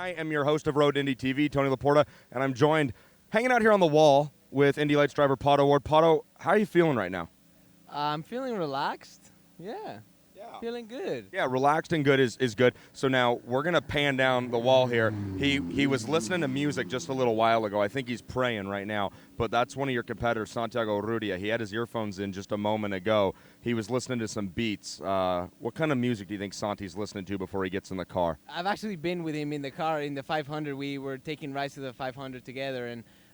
I am your host of Road Indy TV, Tony Laporta, and I'm joined, hanging out here on the wall with Indy Lights driver Pato Ward. Pato, how are you feeling right now? I'm feeling relaxed. Yeah. Feeling good. Yeah, relaxed and good is good. So now we're going to pan down the wall here. He was listening to music just a little while ago. I think he's praying right now. But that's one of your competitors, Santiago Urrutia. He had his earphones in just a moment ago. He was listening to some beats. What kind of music do you think Santi's listening to before he gets in the car? I've actually been with him in the car in the 500. We were taking rides to the 500 together,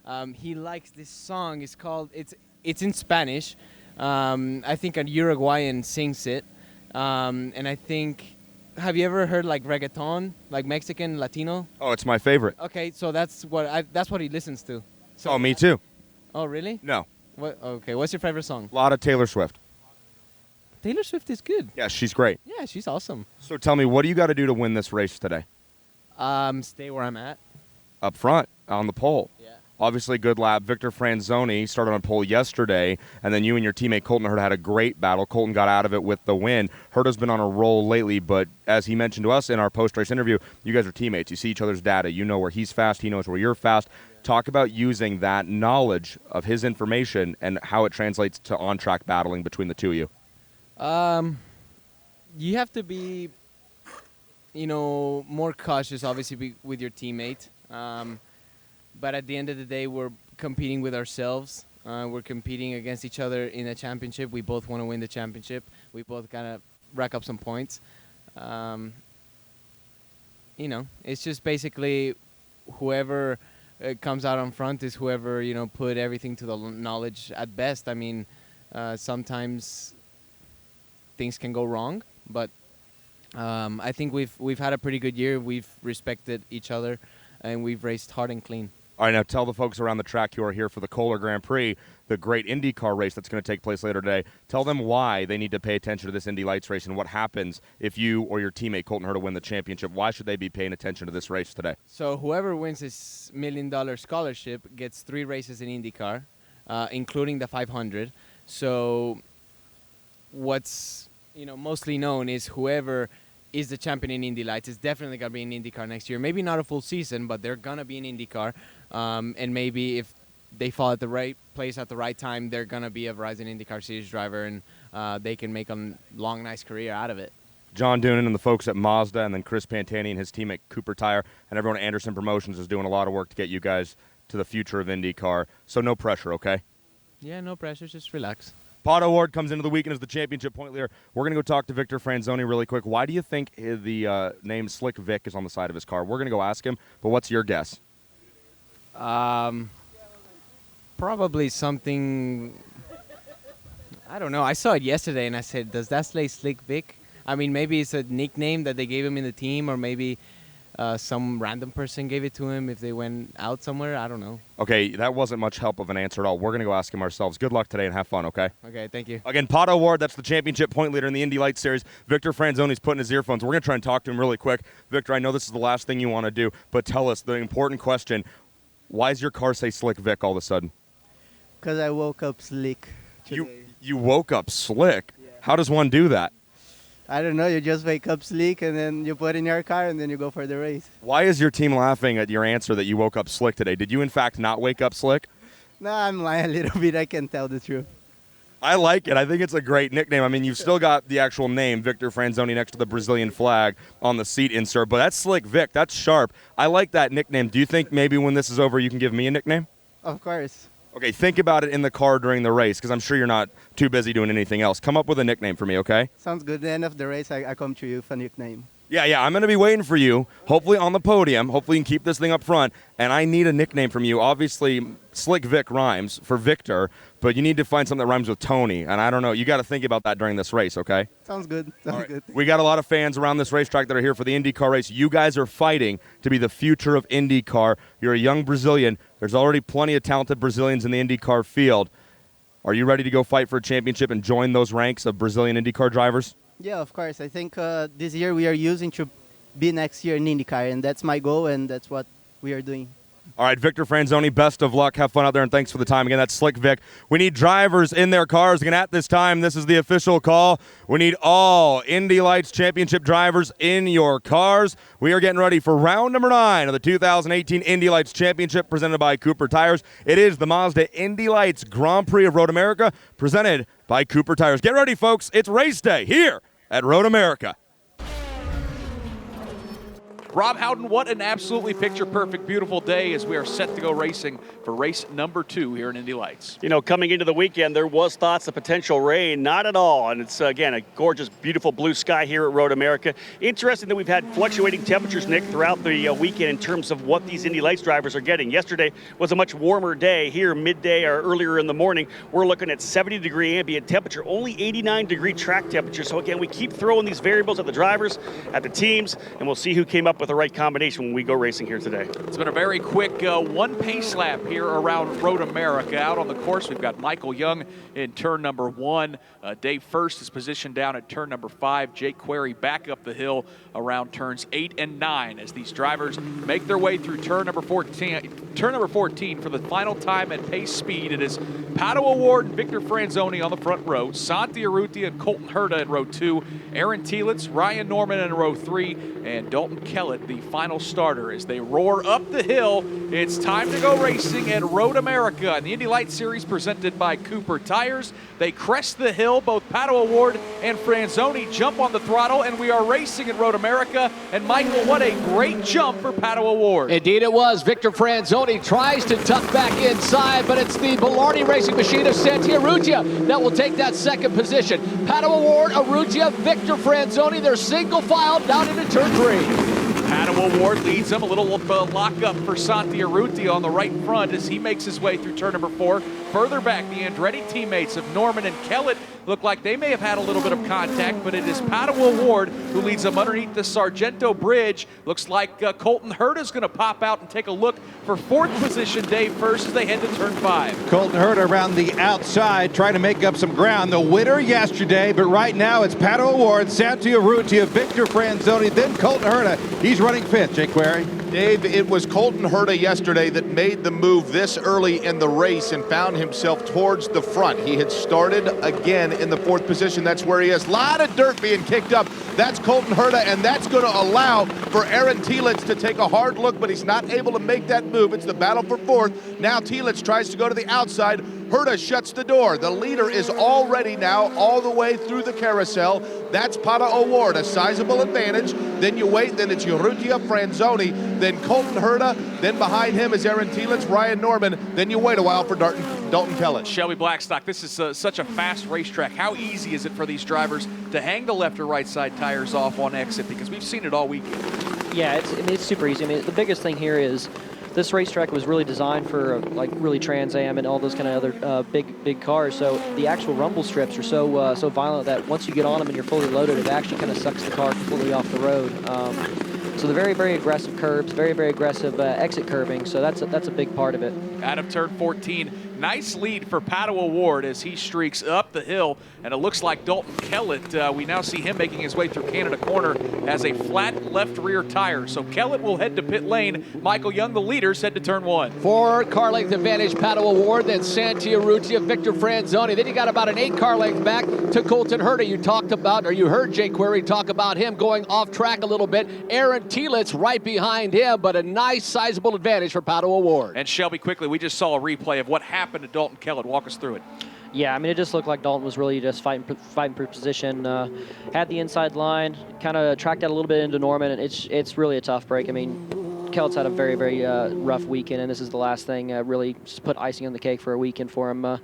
and he likes this song. It's in Spanish. I think a Uruguayan sings it. And I think, have you ever heard like reggaeton, like Mexican, Latino? Oh, it's my favorite. Okay, so that's what he listens to. So, oh, me too. Oh, really? No. Okay, what's your favorite song? A lot of Taylor Swift. Taylor Swift is good. Yeah, she's great. Yeah, she's awesome. So tell me, what do you got to do to win this race today? Stay where I'm at. Up front, on the pole. Yeah. Obviously, good lap. Victor Franzoni started on pole yesterday, and then you and your teammate Colton Herta had a great battle. Colton got out of it with the win. Herta's been on a roll lately, but as he mentioned to us in our post-race interview, you guys are teammates. You see each other's data. You know where he's fast. He knows where you're fast. Talk about using that knowledge of his information and how it translates to on-track battling between the two of you. You have to be, more cautious, obviously, with your teammate. But at the end of the day, we're competing with ourselves. We're competing against each other in a championship. We both want to win the championship. We both gotta rack up some points. It's just basically whoever comes out on front is whoever, put everything to the knowledge at best. I mean, sometimes things can go wrong, but I think we've had a pretty good year. We've respected each other, and we've raced hard and clean. All right, now tell the folks around the track who are here for the Kohler Grand Prix, the great IndyCar race that's going to take place later today. Tell them why they need to pay attention to this Indy Lights race and what happens if you or your teammate Colton Herta win the championship. Why should they be paying attention to this race today? So whoever wins this $1 million scholarship gets 3 races in IndyCar, including the 500. So what's mostly known is whoever is the champion in Indy Lights is definitely going to be in IndyCar next year. Maybe not a full season, but they're going to be in IndyCar. And maybe if they fall at the right place at the right time, they're going to be a Verizon IndyCar Series driver, and they can make a long, nice career out of it. John Doonan and the folks at Mazda, and then Chris Pantani and his team at Cooper Tire, and everyone at Anderson Promotions is doing a lot of work to get you guys to the future of IndyCar. So no pressure, okay? Yeah, no pressure. Just relax. Pato Ward comes into the weekend as the championship point leader. We're going to go talk to Victor Franzoni really quick. Why do you think the name Slick Vic is on the side of his car? We're going to go ask him, but what's your guess? Probably something, I don't know. I saw it yesterday, and I said, does that say Slick Vic? I mean, maybe it's a nickname that they gave him in the team, or maybe some random person gave it to him if they went out somewhere. I don't know. Okay, that wasn't much help of an answer at all. We're going to go ask him ourselves. Good luck today and have fun, okay? Okay, thank you. Again, Pato Ward, that's the championship point leader in the Indy Lights Series. Victor Franzoni's putting his earphones. We're going to try and talk to him really quick. Victor, I know this is the last thing you want to do, but tell us the important question. Why does your car say Slick Vic all of a sudden? Because I woke up slick today. You woke up slick? Yeah. How does one do that? I don't know. You just wake up slick, and then you put in your car, and then you go for the race. Why is your team laughing at your answer that you woke up slick today? Did you, in fact, not wake up slick? No, I'm lying a little bit. I can tell the truth. I like it. I think it's a great nickname. I mean, you've still got the actual name, Victor Franzoni, next to the Brazilian flag on the seat insert, but that's Slick Vic. That's sharp. I like that nickname. Do you think maybe when this is over you can give me a nickname? Of course. Okay, think about it in the car during the race, because I'm sure you're not too busy doing anything else. Come up with a nickname for me, okay? Sounds good. At the end of the race, I come to you for a nickname. Yeah, I'm going to be waiting for you, hopefully on the podium. Hopefully you can keep this thing up front, and I need a nickname from you. Obviously, Slick Vic rhymes for Victor, but you need to find something that rhymes with Tony, and I don't know. You got to think about that during this race, okay? Sounds good. Sounds good. We got a lot of fans around this racetrack that are here for the IndyCar race. You guys are fighting to be the future of IndyCar. You're a young Brazilian. There's already plenty of talented Brazilians in the IndyCar field. Are you ready to go fight for a championship and join those ranks of Brazilian IndyCar drivers? Yeah, of course. I think this year we are using to be next year in IndyCar, and that's my goal, and that's what we are doing. All right, Victor Franzoni, best of luck. Have fun out there, and thanks for the time. Again, that's Slick Vic. We need drivers in their cars. Again, at this time, this is the official call. We need all Indy Lights Championship drivers in your cars. We are getting ready for round number 9 of the 2018 Indy Lights Championship presented by Cooper Tires. It is the Mazda Indy Lights Grand Prix of Road America presented by Cooper Tires. Get ready, folks. It's race day here at Road America. Rob Howden, what an absolutely picture-perfect, beautiful day as we are set to go racing for race number 2 here in Indy Lights. You know, coming into the weekend, there was thoughts of potential rain. Not at all. And it's, again, a gorgeous, beautiful blue sky here at Road America. Interesting that we've had fluctuating temperatures, Nick, throughout the weekend in terms of what these Indy Lights drivers are getting. Yesterday was a much warmer day. Here, midday or earlier in the morning, we're looking at 70-degree ambient temperature, only 89-degree track temperature. So, again, we keep throwing these variables at the drivers, at the teams, and we'll see who came up with the right combination when we go racing here today. It's been a very quick one pace lap here around Road America. Out on the course, we've got Michael Young in turn number 1. Dave First is positioned down at turn number 5. Jake Query back up the hill around turns 8 and 9 as these drivers make their way through turn number 14. Turn number 14 for the final time at pace speed. It is Pato O'Ward and Victor Franzoni on the front row. Santi Urrutia and Colton Herta in row 2. Aaron Telitz, Ryan Norman in row 3. And Dalton Kellett, the final starter, as they roar up the hill. It's time to go racing at Road America in the Indy Lights Series presented by Cooper Tires. They crest the hill. Both Pato O'Ward and Franzoni jump on the throttle, and we are racing at Road America. And Michael, what a great jump for Pato O'Ward. Indeed it was. Victor Franzoni tries to tuck back inside, but it's the Bilardi racing machine of Santi Urrutia that will take that second position. Pato O'Ward, Urrutia, Victor Franzoni, they're single file down into turn 3. Pato O'Ward leads them. A little lock-up for Santi Urrutia on the right front as he makes his way through turn number 4. Further back, the Andretti teammates of Norman and Kellett look like they may have had a little bit of contact, but it is Pato O'Ward who leads them underneath the Sargento Bridge. Looks like Colton Herta is going to pop out and take a look for 4th position. Dave First as they head to turn 5. Colton Herta around the outside trying to make up some ground. The winner yesterday, but right now it's Pato O'Ward, Santi Urrutia, Victor Franzoni, then Colton Herta. He's running 5th. Jake Query. Dave, it was Colton Herta yesterday that made the move this early in the race and found himself towards the front. He had started again in the 4th position. That's where he is. A lot of dirt being kicked up. That's Colton Herta, and that's going to allow for Aaron Telitz to take a hard look, but he's not able to make that move. It's the battle for 4th. Now Telitz tries to go to the outside. Herta shuts the door. The leader is already now all the way through the carousel. That's Pato O'Ward, a sizable advantage. Then you wait, then it's Urrutia, Franzoni, then Colton Herta, then behind him is Aaron Telitz, Ryan Norman, then you wait a while for Dalton Kellett. Shelby Blackstock, this is such a fast racetrack. How easy is it for these drivers to hang the left or right side tires off on exit? Because we've seen it all weekend. Yeah, it's super easy. I mean, the biggest thing here is this racetrack was really designed for like really Trans Am and all those kind of other big cars. So the actual rumble strips are so violent that once you get on them and you're fully loaded, it actually kind of sucks the car completely off the road. So they're very aggressive curbs, very aggressive exit curbing. So that's a big part of it. Out of turn 14, nice lead for Pato O'Ward as he streaks up the hill, and it looks like Dalton Kellett. We now see him making his way through Canada Corner as a flat left rear tire. So Kellett will head to pit lane. Michael Young, the leaders, head to turn 1. 4 car length advantage, Pato O'Ward, then Santi Urrutia, Victor Franzoni. Then you got about an 8 car length back to Colton Herta. You talked about, or you heard Jake Query talk about him going off track a little bit. Aaron Telitz right behind him, but a nice sizable advantage for Pato O'Ward. And Shelby, quickly, we just saw a replay of what happened to Dalton Kellett. Walk us through it. Yeah, I mean, it just looked like Dalton was really just fighting for position. Had the inside line, kind of tracked out a little bit into Norman, and it's really a tough break. I mean, Kellett's had a very rough weekend, and this is the last thing. Really just put icing on the cake for a weekend for him.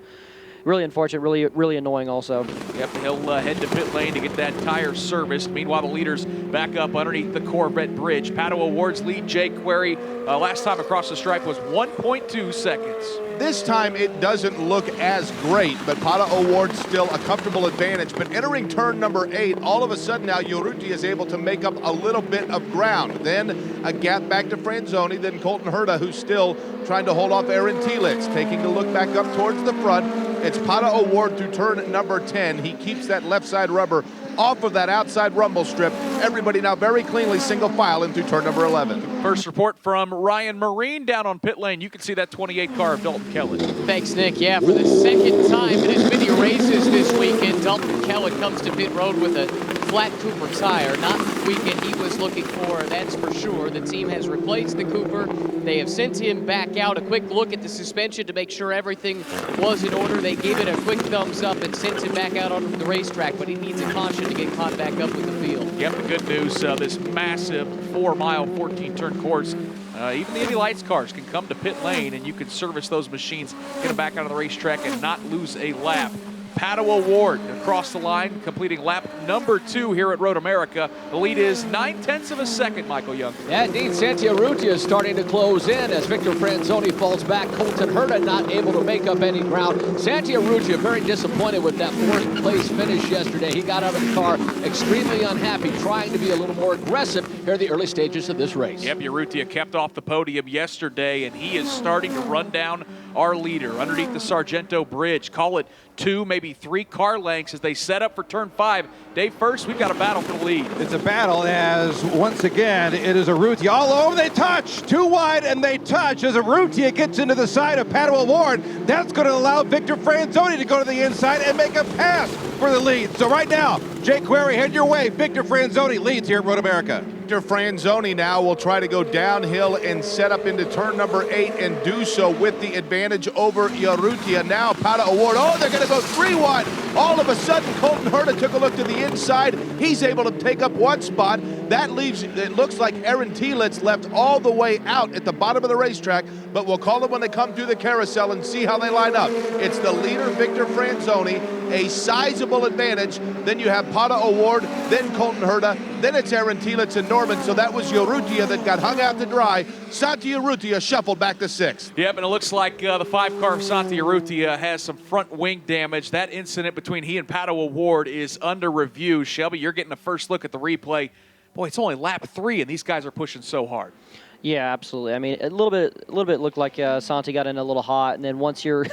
Really unfortunate, really annoying also. Yep, he'll head to pit lane to get that tire serviced. Meanwhile, the leaders back up underneath the Corvette bridge. Pato O'Ward's lead, Jake Query, last time across the stripe was 1.2 seconds. This time it doesn't look as great, but Pato O'Ward still a comfortable advantage. But entering turn number 8, all of a sudden now Urrutia is able to make up a little bit of ground. Then a gap back to Franzoni, then Colton Herta, who's still trying to hold off Aaron Telitz. Taking a look back up towards the front, it's Pato O'Ward through turn number 10. He keeps that left side rubber off of that outside rumble strip. Everybody now very cleanly single file into turn number 11. First report from Ryan Marine down on pit lane. You can see that 28 car of Dalton Kellett. Thanks, Nick. Yeah, for the second time in as many races this weekend, Dalton Kellett comes to pit road with a flat Cooper tire. Not the weekend he was looking for, that's for sure. The team has replaced the Cooper. They have sent him back out. A quick look at the suspension to make sure everything was in order. They gave it a quick thumbs up and sent him back out on the racetrack, but he needs a caution to get caught back up with the field. Yep, the good news, this massive 4-mile, 14-turn course, even the Indy Lights cars can come to pit lane and you can service those machines, get them back on the racetrack and not lose a lap. Pato O'Ward across the line, completing lap number 2 here at Road America. The lead is 9/10 of a second, Michael Young. Yeah, indeed, Santiarrutia is starting to close in as Victor Franzoni falls back. Colton Herta not able to make up any ground. Santiarrutia very disappointed with that 4th place finish yesterday. He got out of the car extremely unhappy, trying to be a little more aggressive here in the early stages of this race. Yep, Urrutia kept off the podium yesterday, and he is starting to run down our leader underneath the Sargento Bridge. Call it 2, maybe 3 car lengths as they set up for turn 5. Dave, first, we've got a battle for the lead. It's a battle as, once again, it is Urrutia all over. They touch. Too wide, and they touch as Urrutia gets into the side of Pato O'Ward. That's going to allow Victor Franzoni to go to the inside and make a pass for the lead. So right now, Jake Query, head your way. Victor Franzoni leads here at Road America. Victor Franzoni now will try to go downhill and set up into turn number 8 and do so with the advantage over Urrutia. Now Pato O'Ward, oh, they're going to go 3 wide. All of a sudden, Colton Herta took a look to the inside. He's able to take up 1 spot. That leaves, it looks like Aaron Tielitz left all the way out at the bottom of the racetrack, but we'll call them when they come through the carousel and see how they line up. It's the leader, Victor Franzoni, a sizable advantage. Then you have Pato O'Ward, then Colton Herta, then it's Aaron Tielitz and Norman, so that was Urrutia that got hung out to dry. Santi Urrutia shuffled back to 6th. Yep, and it looks like the 5-car of Santi Urrutia has some front wing damage. That incident between he and Pato O'Ward is under review. Shelby, you're getting a first look at the replay. Boy, it's only lap 3, and these guys are pushing so hard. Yeah, absolutely. I mean, a little bit looked like Santi got in a little hot, and then once you're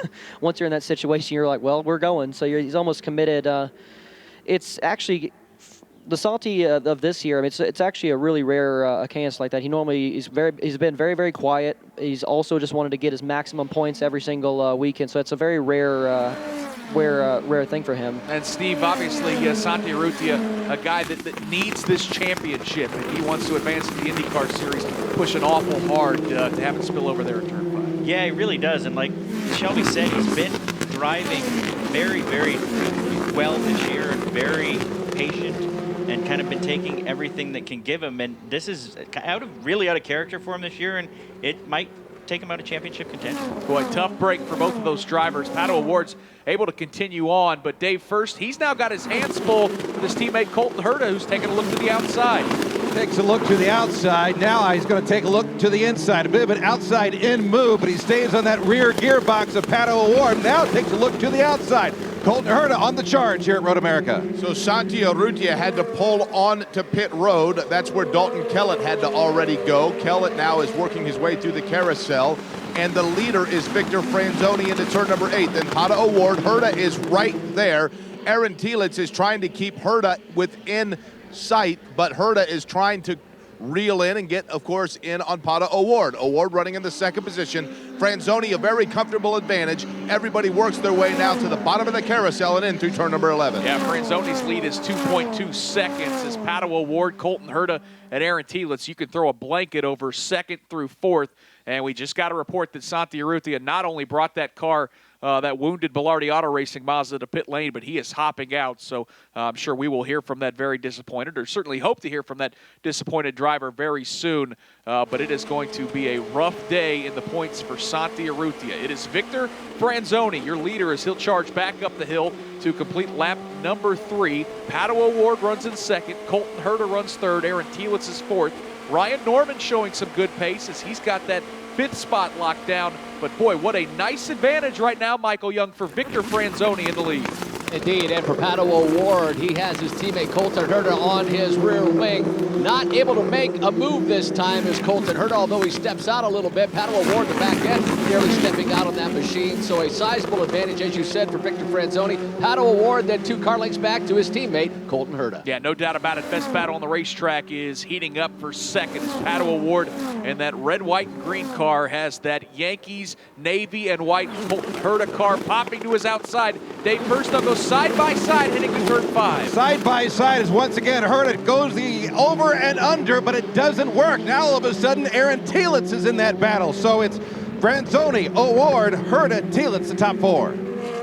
in that situation, you're like, well, we're going. So he's almost committed. It's actually the Santi of this year. I mean, it's actually a really rare occurrence like that. He's been very, very quiet. He's also just wanted to get his maximum points every single weekend. So it's a very rare thing for him. And Steve, obviously, Santi Urrutia, a guy that needs this championship, and he wants to advance to the IndyCar Series, pushing awful hard to have it spill over there in turn 5. Yeah, he really does. And like Shelby said, he's been driving very, very well this year and very patient and kind of been taking everything that can give him. And this is really out of character for him this year, and it might take him out of championship contention. Boy, tough break for both of those drivers. Pato O'Ward's able to continue on, but Dave first, he's now got his hands full with his teammate Colton Herta, who's taking a look to the outside. Takes a look to the outside. Now he's going to take a look to the inside. A bit of an outside-in move, but he stays on that rear gearbox of Pato O'Ward. Now takes a look to the outside. Colton Herta on the charge here at Road America. So Santi Urrutia had to pull on to pit road. That's where Dalton Kellett had to already go. Kellett now is working his way through the carousel. And the leader is Victor Franzoni into turn number 8. Then Pato O'Ward, Herta is right there. Aaron Tielitz is trying to keep Herta within sight, but Herta is trying to reel in and get, of course, in on Pato O'Ward. O'Ward running in the 2nd position. Franzoni, a very comfortable advantage. Everybody works their way now to the bottom of the carousel and in through turn number 11. Yeah, Franzoni's lead is 2.2 seconds as Pato O'Ward, Colton Herta, and Aaron Tielitz. You can throw a blanket over 2nd through 4th. And we just got a report that Santi Urrutia not only brought that car, that wounded Bilardi Auto Racing Mazda to pit lane, but he is hopping out. So I'm sure we will hear from that very disappointed, or certainly hope to hear from that disappointed driver very soon. But it is going to be a rough day in the points for Santi Urrutia. It is Victor Franzoni, your leader, as he'll charge back up the hill to complete lap number 3. Pato O'Ward runs in 2nd. Colton Herta runs 3rd. Aaron Tielitz is 4th. Ryan Norman showing some good pace as he's got that 5th spot locked down. But boy, what a nice advantage right now, Michael Young, for Victor Franzoni in the lead. Indeed, and for Pato O'Ward, he has his teammate Colton Herta on his rear wing. Not able to make a move this time is Colton Herta, although he steps out a little bit. Pato O'Ward, the back end, nearly stepping out on that machine. So a sizable advantage, as you said, for Victor Franzoni. Pato O'Ward then 2 car lengths back to his teammate, Colton Herta. Yeah, no doubt about it. Best battle on the racetrack is heating up for second. Pato O'Ward and that red, white, and green car has that Yankees, navy, and white Colton Herta car popping to his outside. Dave first, they'll go side by side, hitting the turn 5. Side by side is once again Herta goes the over and under, but it doesn't work. Now all of a sudden, Aaron Telitz is in that battle. So it's Franzoni, O'Ward, Herta, Telitz, the top 4.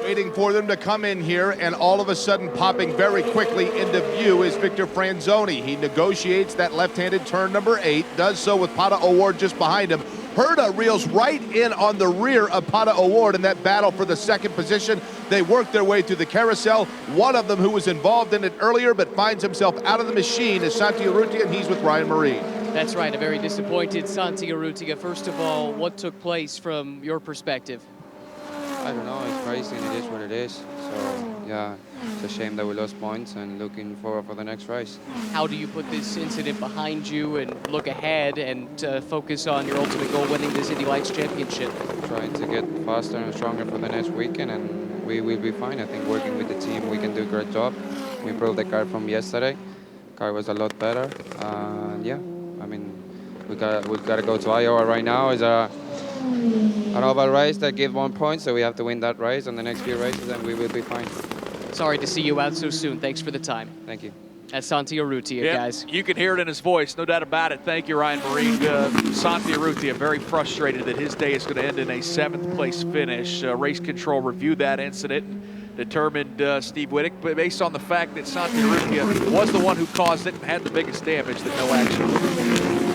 Waiting for them to come in here, and all of a sudden popping very quickly into view is Victor Franzoni. He negotiates that left-handed turn number 8, does so with Pato O'Ward just behind him. Herta reels right in on the rear of Pato O'Ward in that battle for the second position. They work their way through the carousel. One of them who was involved in it earlier but finds himself out of the machine is Santi Urrutia, and he's with Ryan Marine. That's right, a very disappointed Santi Urrutia. First of all, what took place from your perspective? I don't know, it's racing, it is what it is. So, yeah, it's a shame that we lost points and looking forward for the next race. How do you put this incident behind you and look ahead and focus on your ultimate goal, winning this Indy Lights Championship? Trying to get faster and stronger for the next weekend, and we will be fine. I think working with the team, we can do a great job. We improved the car from yesterday. Car was a lot better. Yeah, I mean, we've got to go to Iowa right now. It's an oval race that gives 1 point, so we have to win that race on the next few races, and we will be fine. Sorry to see you out so soon. Thanks for the time. Thank you. That's Santi Urrutia, guys. You can hear it in his voice, no doubt about it. Thank you, Ryan Marine. Santi Urrutia very frustrated that his day is going to end in a 7th place finish. Race control reviewed that incident and determined Steve Wittick, but based on the fact that Santi Urrutia was the one who caused it and had the biggest damage, that no action.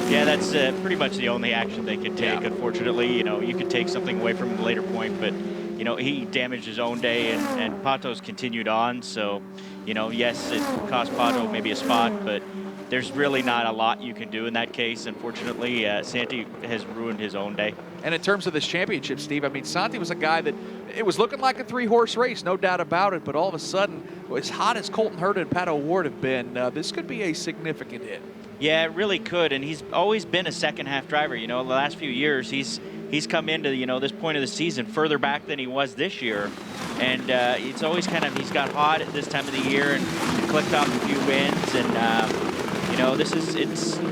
Yeah, that's pretty much the only action they could take. Unfortunately, you know, you could take something away from him at a later point, but you know, he damaged his own day, and Pato's continued on. So, you know, yes, it cost Pato maybe a spot, but there's really not a lot you can do in that case. Unfortunately, Santi has ruined his own day. And in terms of this championship, Steve, I mean, Santi was a guy that it was looking like a 3-horse race, no doubt about it, but all of a sudden, as hot as Colton Herta and Pato O'Ward have been, this could be a significant hit. Yeah, it really could, and he's always been a second-half driver. You know, the last few years, he's come into, you know, this point of the season further back than he was this year, and it's always kind of, he's got hot at this time of the year and clicked off a few wins, and you know,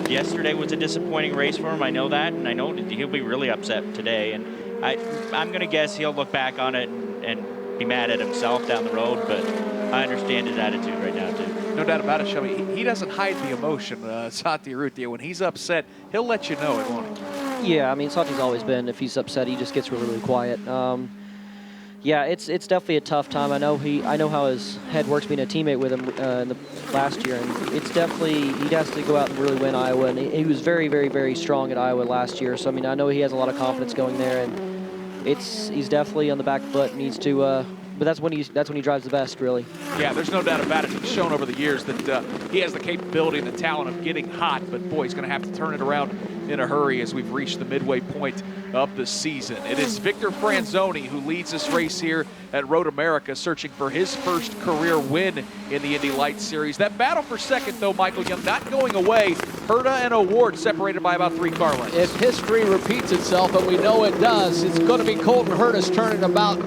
yesterday was a disappointing race for him. I know that, and I know he'll be really upset today, and I'm going to guess he'll look back on it and be mad at himself down the road, but I understand his attitude right now, too. No doubt about it, Shelby. He doesn't hide the emotion, Santi Urrutia. When he's upset, he'll let you know it, won't he? Yeah, I mean, Santi's always been, if he's upset, he just gets really, really quiet. Yeah, it's definitely a tough time. I know how his head works being a teammate with him in the last year, and it's definitely, he has to go out and really win Iowa, and he was very, very, very strong at Iowa last year. So I mean, I know he has a lot of confidence going there, and he's definitely on the back foot. Needs to, but that's when he drives the best, really. Yeah, there's no doubt about it. He's shown over the years that he has the capability and the talent of getting hot, but boy, he's going to have to turn it around in a hurry as we've reached the midway point of the season. It is Victor Franzoni who leads this race here at Road America, searching for his first career win in the Indy Lights Series. That battle for second, though, Michael Young, not going away. Herta and O'Ward separated by about 3 car lengths. If history repeats itself, and we know it does, it's going to be Colton Herta's turn in about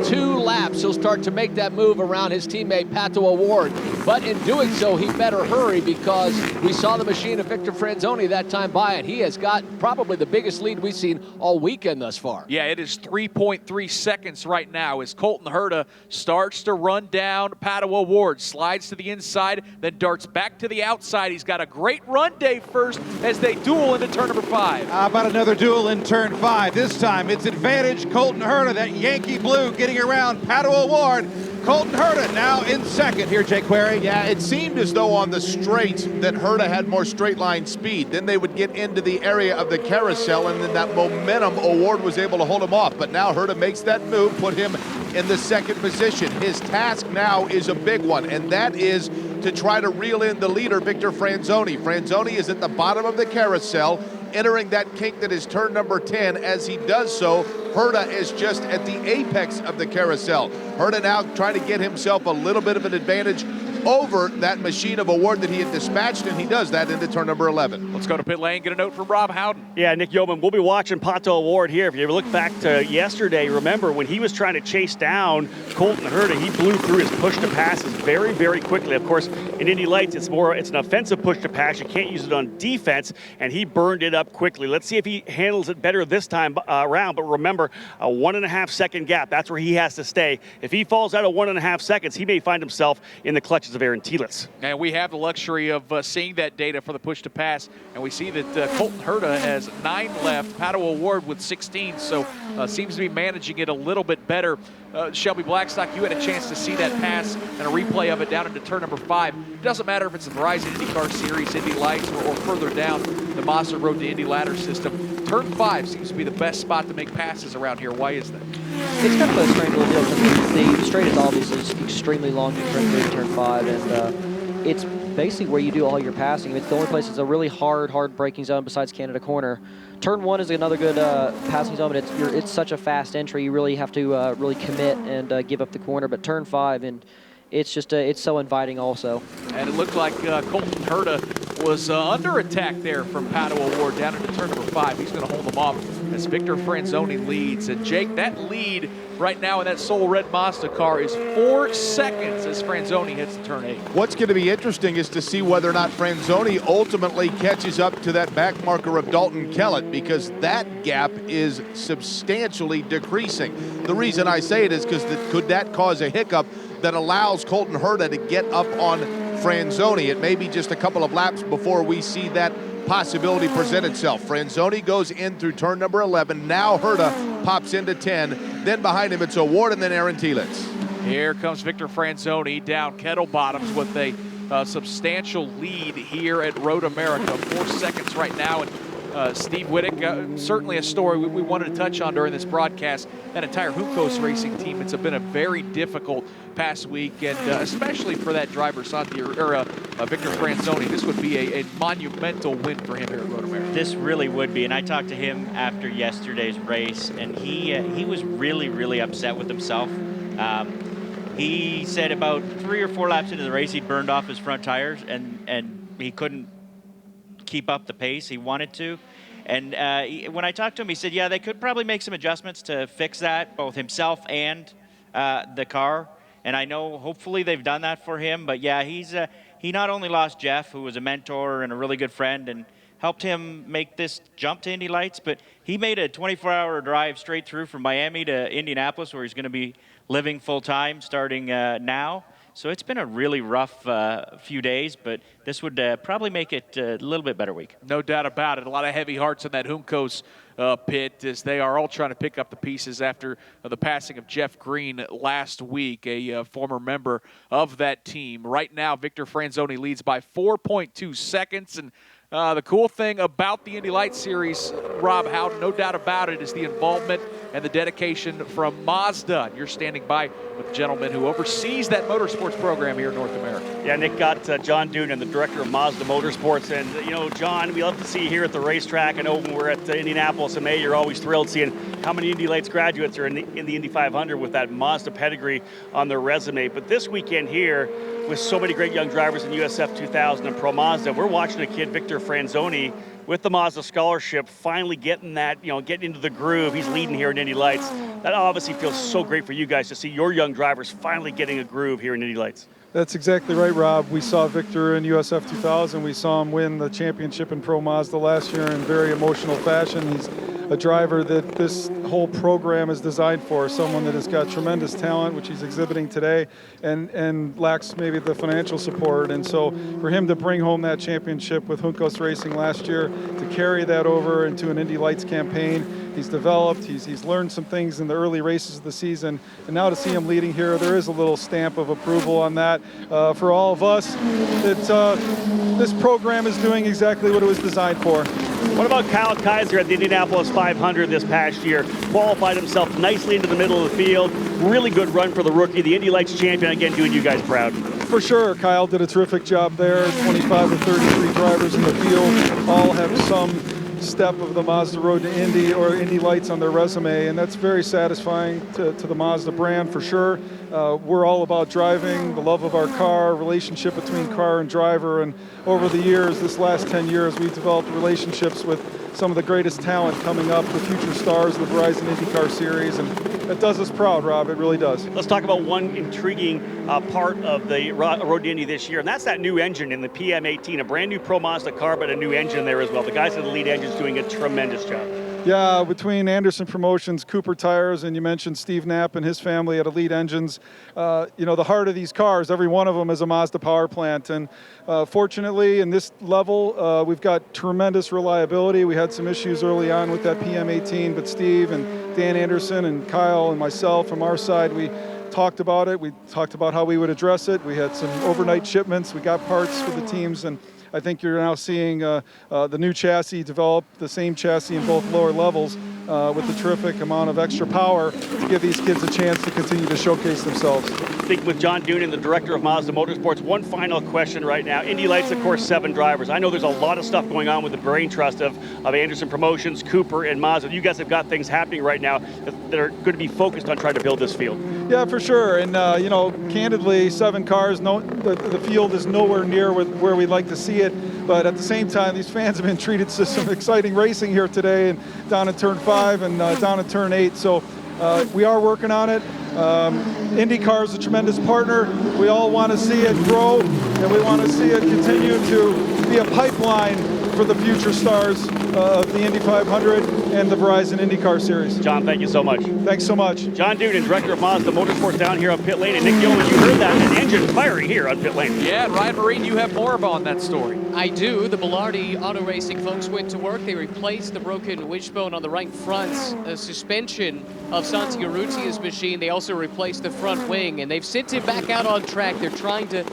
2 laps. He'll start to make that move around his teammate Pato O'Ward. But in doing so, he better hurry, because we saw the machine of Victor Franzoni that time by it. He has got probably the biggest lead we've seen all weekend thus far. Yeah, it is 3.3 seconds right now as Colton Herta starts to run down Pato O'Ward, slides to the inside, then darts back to the outside. He's got a great run day first as they duel into turn number 5. How about another duel in turn 5? This time it's advantage Colton Herta, that Yankee blue getting around Pato O'Ward. Colton Herta now in second here, Jake Query. Yeah, it seemed as though on the straight that Herta had more straight line speed. Then they would get into the area of the carousel, and then that momentum, O'Ward was able to hold him off. But now Herta makes that move, put him in the second position. His task now is a big one, and that is to try to reel in the leader, Victor Franzoni. Franzoni is at the bottom of the carousel. entering that kink that is turn number 10. As he does so, Herta is just at the apex of the carousel. Herta now trying to get himself a little bit of an advantage over that machine of award that he had dispatched, and he does that into turn number 11. Let's go to pit lane, get a note from Rob Howden. Yeah, Nick Yeoman, we'll be watching Pato Award here. If you ever look back to yesterday, remember when he was trying to chase down Colton Herta, he blew through his push to passes very, very quickly. Of course, in Indy Lights, it's an offensive push to pass. You can't use it on defense, and he burned it up quickly. Let's see if he handles it better this time around. But remember, a 1.5 second gap. That's where he has to stay. If he falls out of 1.5 seconds, he may find himself in the clutches of Aaron Telitz. And we have the luxury of seeing that data for the push to pass, and we see that Colton Herta has 9 left, Pato Award with 16, so seems to be managing it a little bit better. Shelby Blackstock, you had a chance to see that pass and a replay of it down into turn number 5. It doesn't matter if it's the Verizon IndyCar Series, Indy Lights, or further down the Mazda Road to Indy ladder system. Turn 5 seems to be the best spot to make passes around here. Why is that? It's kind of a strange little deal because the straight is obviously extremely long in turn 3 and turn 5, and it's basically where you do all your passing. It's the only place that's a really hard braking zone besides Canada Corner. Turn 1 is another good passing zone, but it's such a fast entry. You really have to really commit and give up the corner. But turn 5, and it's just it's so inviting also. And it looked like Colton Herta was under attack there from Pato Award down into turn number 5. He's going to hold them off as Victor Franzoni leads. And Jake, that lead right now in that Soul Red Mazda car is 4 seconds as Franzoni hits turn 8. What's going to be interesting is to see whether or not Franzoni ultimately catches up to that back marker of Dalton Kellett, because that gap is substantially decreasing. The reason I say it is because could that cause a hiccup that allows Colton Herta to get up on Franzoni? It may be just a couple of laps before we see that possibility present itself. Franzoni goes in through turn number 11. Now Herta pops into 10. Then behind him it's Award and then Aaron Telitz. Here comes Victor Franzoni down kettle bottoms with a substantial lead here at Road America. 4 seconds right now. And Steve Wittick, certainly a story we wanted to touch on during this broadcast. That entire Juncos racing team, it's been a very difficult past week, and especially for that driver, Victor Franzoni. This would be a monumental win for him here at Road America. This really would be, and I talked to him after yesterday's race, and he was really upset with himself. He said about 3 or 4 laps into the race, he'd burned off his front tires, and he couldn't keep up the pace he wanted to. And when I talked to him, he said, yeah, they could probably make some adjustments to fix that, both himself and the car. And I know hopefully they've done that for him. But yeah, he not only lost Jeff, who was a mentor and a really good friend and helped him make this jump to Indy Lights, but he made a 24-hour drive straight through from Miami to Indianapolis, where he's going to be living full-time starting now. So it's been a really rough few days, but this would probably make it a little bit better week. No doubt about it. A lot of heavy hearts in that Juncos pit, as they are all trying to pick up the pieces after the passing of Jeff Green last week, a former member of that team. Right now, Victor Franzoni leads by 4.2 seconds, and the cool thing about the Indy Lights Series, Rob Howden, no doubt about it, is the involvement and the dedication from Mazda. You're standing by with the gentleman who oversees that motorsports program here in North America. Yeah, Nick got John Doonan, the director of Mazda Motorsports. And, you know, John, we love to see you here at the racetrack. I know when we're at Indianapolis in May, you're always thrilled seeing how many Indy Lights graduates are in the Indy 500 with that Mazda pedigree on their resume. But this weekend here, with so many great young drivers in USF 2000 and Pro Mazda, we're watching a kid, Victor Franzoni, with the Mazda scholarship, finally getting that, getting into the groove. He's leading here in Indy Lights. That obviously feels so great for you guys to see your young drivers finally getting a groove here in Indy Lights. That's exactly right, Rob. We saw Victor in USF 2000. We saw him win the championship in Pro Mazda last year in very emotional fashion. He's a driver that this whole program is designed for, someone that has got tremendous talent, which he's exhibiting today, and lacks maybe the financial support. And so for him to bring home that championship with Juncos Racing last year, to carry that over into an Indy Lights campaign, he's developed, he's learned some things in the early races of the season, and now to see him leading here, there is a little stamp of approval on that for all of us, that this program is doing exactly what it was designed for. What about Kyle Kaiser at the Indianapolis 500 this past year? Qualified himself nicely into the middle of the field. Really good run for the rookie, the Indy Lights champion, again doing you guys proud. For sure, Kyle did a terrific job there. 25 of 33 drivers in the field all have some step of the Mazda Road to Indy or Indy Lights on their resume, and that's very satisfying to the Mazda brand for sure. We're all about driving, the love of our car, relationship between car and driver, and over the years, this last 10 years, we've developed relationships with some of the greatest talent coming up, the future stars of the Verizon IndyCar Series, and it does us proud, Rob. It really does. Let's talk about one intriguing part of the Road to Indy this year, and that's that new engine in the PM18, a brand new Pro Mazda car, but a new engine there as well. The guys at the lead engine is doing a tremendous job. Yeah, between Anderson Promotions, Cooper Tires, and you mentioned Steve Knapp and his family at Elite Engines, the heart of these cars, every one of them is a Mazda power plant. And fortunately, in this level, we've got tremendous reliability. We had some issues early on with that PM18, but Steve and Dan Anderson and Kyle and myself from our side, we talked about it. We talked about how we would address it. We had some overnight shipments. We got parts for the teams, and I think you're now seeing the new chassis develop, the same chassis in both lower levels with the terrific amount of extra power to give these kids a chance to continue to showcase themselves. Speaking with John Doonan, the director of Mazda Motorsports, one final question right now. Indy Lights, of course, 7 drivers. I know there's a lot of stuff going on with the brain trust of Anderson Promotions, Cooper, and Mazda. You guys have got things happening right now that are going to be focused on trying to build this field. Yeah, for sure. And, candidly, 7 cars, the field is nowhere near where we'd like to see it. But at the same time, these fans have been treated to some exciting racing here today, and down in Turn 5 and down in Turn 8. So we are working on it. IndyCar is a tremendous partner. We all want to see it grow, and we want to see it continue to be a pipeline for the future stars of the Indy 500 and the Verizon IndyCar Series. John, thank you so much. Thanks so much. John Doonan, director of Mazda Motorsports down here on pit lane. And Nick Gilman, you heard that, an engine firing here on pit lane. Yeah, and Ryan Marine, you have more on that story. I do. The Bilardi Auto Racing folks went to work. They replaced the broken wishbone on the right front suspension of Santi Urrutia's machine. They also replaced the front wing, and they've sent him back out on track. They're trying to,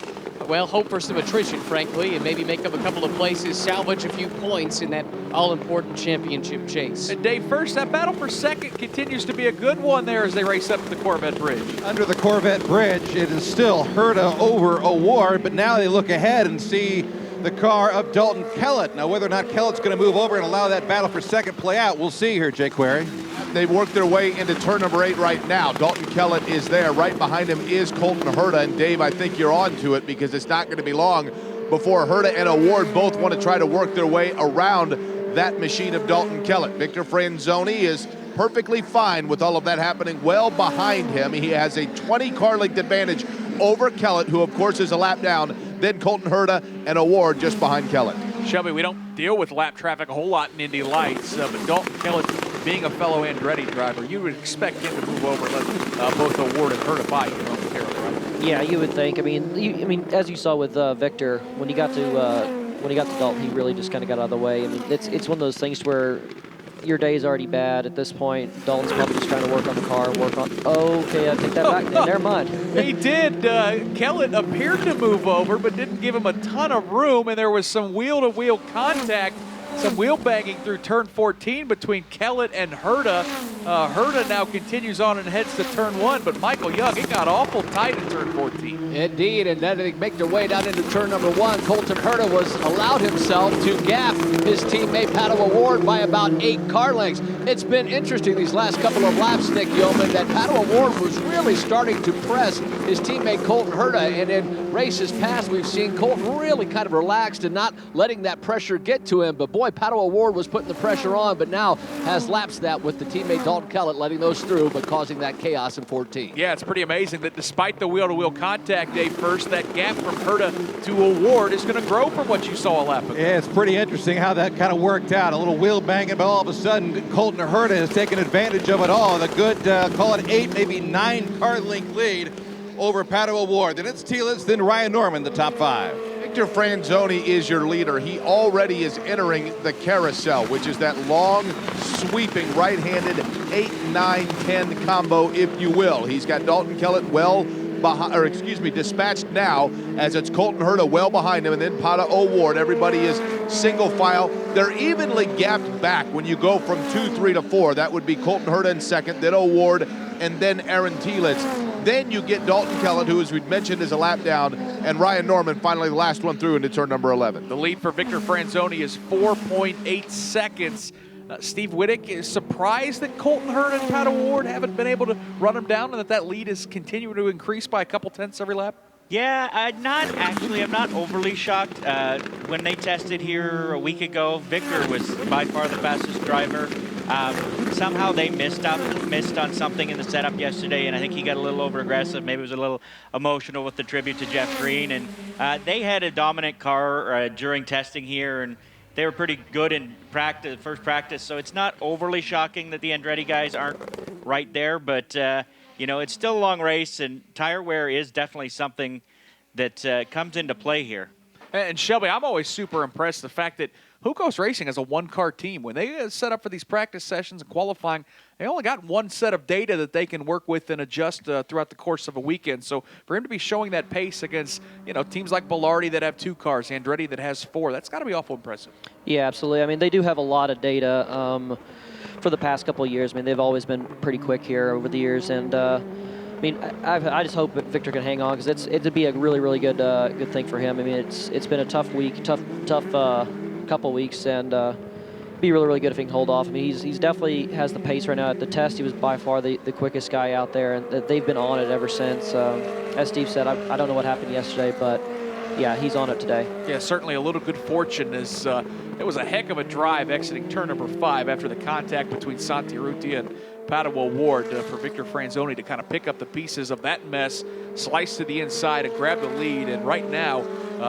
well, hope for some attrition, frankly, and maybe make up a couple of places, salvage a few points in that all-important championship chase. And Dave, first, that battle for second continues to be a good one there as they race up to the Corvette Bridge. Under the Corvette Bridge, it is still Herta over Award, but now they look ahead and see the car of Dalton Kellett. Now, whether or not Kellett's going to move over and allow that battle for second play out, we'll see here, Jay Query. They've worked their way into turn number 8 right now. Dalton Kellett is there. Right behind him is Colton Herta. And Dave, I think you're on to it because it's not going to be long before Herta and Award both want to try to work their way around that machine of Dalton Kellett. Victor Franzoni is perfectly fine with all of that happening well behind him. He has a 20 car length advantage over Kellett, who of course is a lap down, then Colton Herta and Award just behind Kellett. Shelby, we don't deal with lap traffic a whole lot in Indy Lights, but Dalton Kellett, being a fellow Andretti driver, you would expect him to move over, let both Award and Herta by momentarily, right? Yeah, you would think. I mean, as you saw with Victor, when he got to Dalton, he really just kind of got out of the way. I mean, it's one of those things where your day is already bad at this point. Dalton's probably just trying to work on the car, okay, I take that back. Never mind. He did. Kellett appeared to move over, but didn't give him a ton of room, and there was some wheel-to-wheel contact, some wheel banging through turn 14 between Kellett and Herta. Herta now continues on and heads to turn 1, but Michael Young, it got awful tight in turn 14. Indeed, and then they make their way down into turn number 1. Colton Herta was allowed himself to gap his teammate Pato Award by about 8 car lengths. It's been interesting these last couple of laps, Nick Yeoman, that Pato Award was really starting to press his teammate Colton Herta, and in races past we've seen Colton really kind of relaxed and not letting that pressure get to him, but boy, Pato Award was putting the pressure on, but now has lapsed that with the teammate Dalton Kellett letting those through, but causing that chaos in 14. Yeah, it's pretty amazing that despite the wheel-to-wheel contact, Dave, first, that gap from Herta to Award is going to grow from what you saw a lap ago. Yeah, it's pretty interesting how that kind of worked out. A little wheel banging, but all of a sudden, Colton Herta has taken advantage of it all. The good, call it 8, maybe 9 car length lead over Pato Award. Then it's Tielis, then Ryan Norman, the top 5. Victor Franzoni is your leader. He already is entering the carousel, which is that long, sweeping, right-handed 8, 9, 10 combo, if you will. He's got Dalton Kellett dispatched now, as it's Colton Herta well behind him, and then Pato Award. Everybody is single file. They're evenly gapped back when you go from 2, 3 to 4. That would be Colton Herta in second, then Award, and then Aaron Tielitz. Then you get Dalton Kellett, who, as we'd mentioned, is a lap down, and Ryan Norman, finally the last one through into turn number 11. The lead for Victor Franzoni is 4.8 seconds. Steve Wittick is surprised that Colton Hurd and Pat Ward haven't been able to run him down, and that lead is continuing to increase by a couple tenths every lap. Yeah, I'm not overly shocked. When they tested here a week ago, Victor was by far the fastest driver. Somehow they missed on something in the setup yesterday, and I think he got a little over-aggressive. Maybe it was a little emotional with the tribute to Jeff Green. And they had a dominant car during testing here, and they were pretty good in practice, first practice. So it's not overly shocking that the Andretti guys aren't right there, but you know, it's still a long race, and tire wear is definitely something that comes into play here. And Shelby, I'm always super impressed the fact that Juncos Racing is a one-car team. When they set up for these practice sessions and qualifying, they only got one set of data that they can work with and adjust throughout the course of a weekend. So for him to be showing that pace against, you know, teams like Bilardi that have 2 cars, Andretti that has 4, that's got to be awful impressive. Yeah, absolutely. I mean, they do have a lot of data for the past couple of years. I mean, they've always been pretty quick here over the years, and I mean, I just hope that Victor can hang on, because it'd be a really good good thing for him. I mean, it's been a tough week, tough couple weeks, and be really good if he can hold off. I mean, he's definitely has the pace right now. At the test, he was by far the quickest guy out there, and they've been on it ever since. As Steve said, I don't know what happened yesterday, but yeah, he's on it today. Yeah, certainly a little good fortune, as it was a heck of a drive exiting turn number 5 after the contact between Santi Urrutia and Padua Ward for Victor Franzoni to kind of pick up the pieces of that mess, slice to the inside and grab the lead. And right now,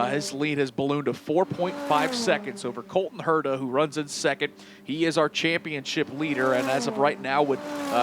his lead has ballooned to 4.5 seconds over Colton Herta, who runs in second. He is our championship leader, and as of right now would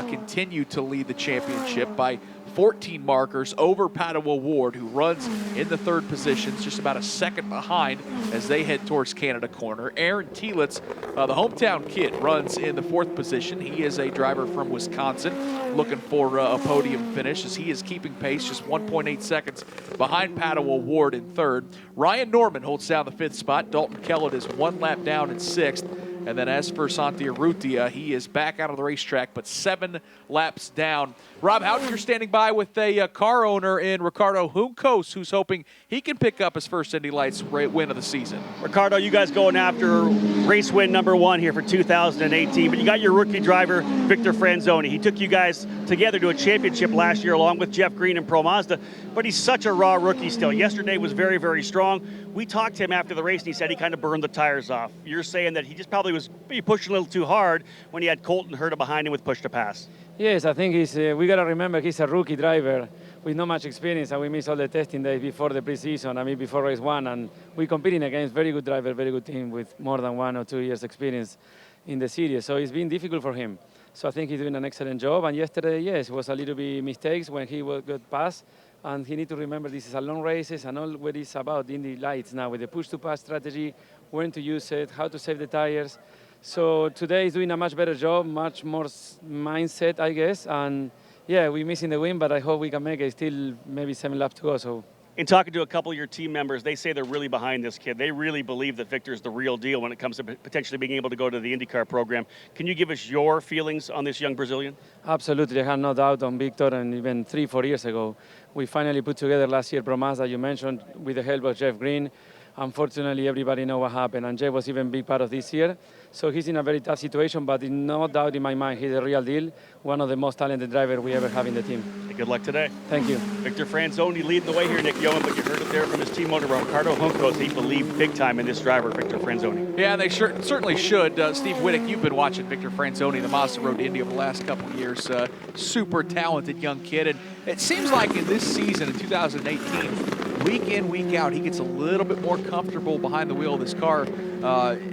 continue to lead the championship by 14 markers over Padua Ward, who runs in the 3rd position, just about a second behind as they head towards Canada Corner. Aaron Tielitz, the hometown kid, runs in the 4th position. He is a driver from Wisconsin, looking for a podium finish as he is keeping pace, just 1.8 seconds behind Padua Ward in 3rd. Ryan Norman holds down the 5th spot. Dalton Kellett is 1 lap down in 6th. And then as for Santi Urrutia, he is back out of the racetrack, but 7 laps down. Rob, how you're standing by with a car owner in Ricardo Juncos, who's hoping he can pick up his first Indy Lights win of the season. Ricardo, you guys going after race win number 1 here for 2018, but you got your rookie driver, Victor Franzoni. He took you guys together to a championship last year along with Jeff Green and Pro Mazda, but he's such a raw rookie still. Yesterday was very strong. We talked to him after the race, and he said he kind of burned the tires off. You're saying that he just probably was pushing a little too hard when he had Colton Herta behind him with push to pass. Yes, I think we got to remember he's a rookie driver with not much experience, and we missed all the testing days before the preseason, I mean before race 1, and we're competing against very good driver, very good team with more than 1 or 2 years experience in the series. So it's been difficult for him. So I think he's doing an excellent job, and yesterday, yes, it was a little bit mistakes when he got past, and he need to remember this is a long races and all what it's about in the lights now with the push-to-pass strategy, when to use it, how to save the tires. So today he's doing a much better job, much more mindset, I guess. And yeah, we're missing the win, but I hope we can make it. Still maybe 7 laps to go. So. In talking to a couple of your team members, they say they're really behind this kid. They really believe that Victor's the real deal when it comes to potentially being able to go to the IndyCar program. Can you give us your feelings on this young Brazilian? Absolutely, I have no doubt on Victor, and even 3-4 years ago, we finally put together last year Pro Mazda, you mentioned, with the help of Jeff Green. Unfortunately, everybody knows what happened, and Jeff was even a big part of this year. So he's in a very tough situation, but no doubt in my mind, he's a real deal, one of the most talented drivers we ever have in the team. Good luck today. Thank you. Victor Franzoni leading the way here, Nick Yohan, but you heard it there from his team owner, Ricardo Juncos. He believed big time in this driver, Victor Franzoni. Yeah, they certainly should. Steve Wittick, you've been watching Victor Franzoni, the Mazda Road to Indy over the last couple of years. Super talented young kid, and it seems like in this season, in 2018, week in, week out, he gets a little bit more comfortable behind the wheel of this car,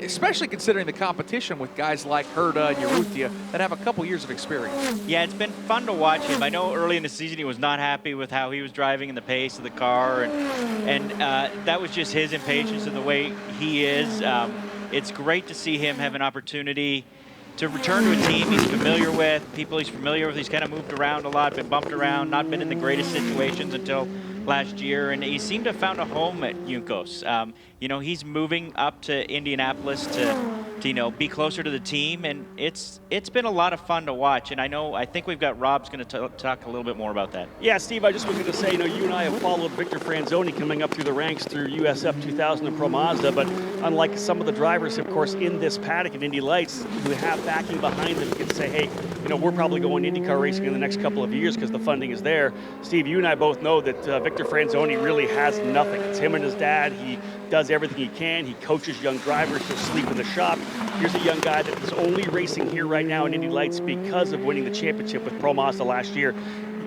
especially considering the competition with guys like Herta and Urrutia that have a couple years of experience. Yeah, it's been fun to watch him. I know early in the season he was not happy with how he was driving and the pace of the car, and that was just his impatience and the way he is. It's great to see him have an opportunity to return to a team he's familiar with, people he's familiar with. He's kind of moved around a lot, been bumped around, not been in the greatest situations until last year, and he seemed to have found a home at Juncos. You know, he's moving up to Indianapolis to to be closer to the team, and it's been a lot of fun to watch. And I think we've got Rob's going to talk a little bit more about that. Yeah, Steve, I just was going to say, you and I have followed Victor Franzoni coming up through the ranks through USF 2000 and Pro Mazda, but unlike some of the drivers, of course, in this paddock at Indy Lights who have backing behind them, can say, hey, we're probably going IndyCar racing in the next couple of years because the funding is there. Steve, you and I both know that Victor Franzoni really has nothing. It's him and his dad. He does everything he can. He coaches young drivers. He'll sleep in the shop. Here's a young guy that is only racing here right now in Indy Lights because of winning the championship with Pro Mazda last year.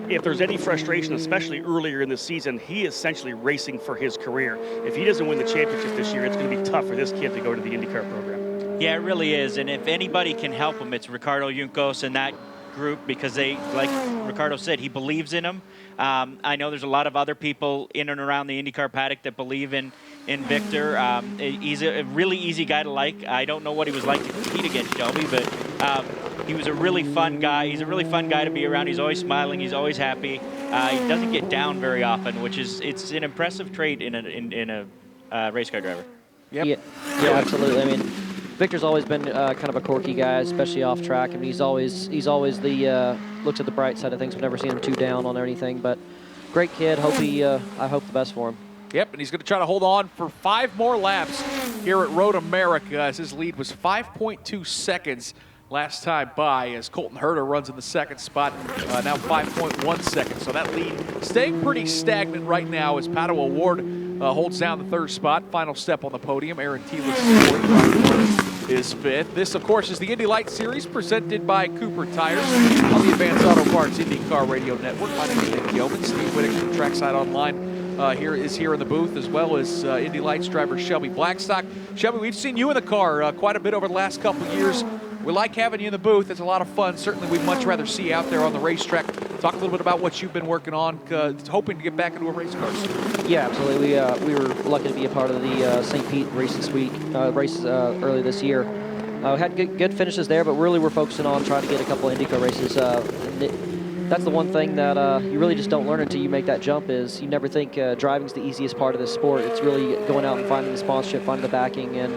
If there's any frustration, especially earlier in the season, he is essentially racing for his career. If he doesn't win the championship this year, it's going to be tough for this kid to go to the IndyCar program. Yeah, it really is. And if anybody can help him, it's Ricardo Juncos and that group, because they, like Ricardo said, he believes in him. I know there's a lot of other people in and around the IndyCar paddock that believe in Victor. He's a really easy guy to like. I don't know what he was like to compete against Shelby, but he was a really fun guy. He's a really fun guy to be around. He's always smiling. He's always happy. He doesn't get down very often, which is it's an impressive trait in a race car driver. Yep. Yeah, absolutely. I mean, Victor's always been kind of a quirky guy, especially off track. I mean, he's always the looks at the bright side of things. We've never seen him too down on anything, but great kid. I hope the best for him. Yep, and he's going to try to hold on for 5 more laps here at Road America, as his lead was 5.2 seconds last time by, as Colton Herta runs in the second spot, now 5.1 seconds. So that lead staying pretty stagnant right now as Padua Ward holds down the third spot. Final step on the podium. Aaron Telis is fourth, is fifth. This, of course, is the Indy Lights Series presented by Cooper Tires on the Advanced Auto Parts IndyCar Radio Network. My name is Nick Yeoman. Steve Whittaker from Trackside Online here in the booth, as well as Indy Lights driver Shelby Blackstock. Shelby, we've seen you in the car quite a bit over the last couple of years. We like having you in the booth. It's a lot of fun. Certainly, we'd much rather see you out there on the racetrack. Talk a little bit about what you've been working on, hoping to get back into a race car. Yeah, absolutely. We were lucky to be a part of the St. Pete race this week, early this year. We had good finishes there, but really we're focusing on trying to get a couple of IndyCar races. That's the one thing that you really just don't learn until you make that jump. Is you never think driving's the easiest part of this sport. It's really going out and finding the sponsorship, finding the backing, and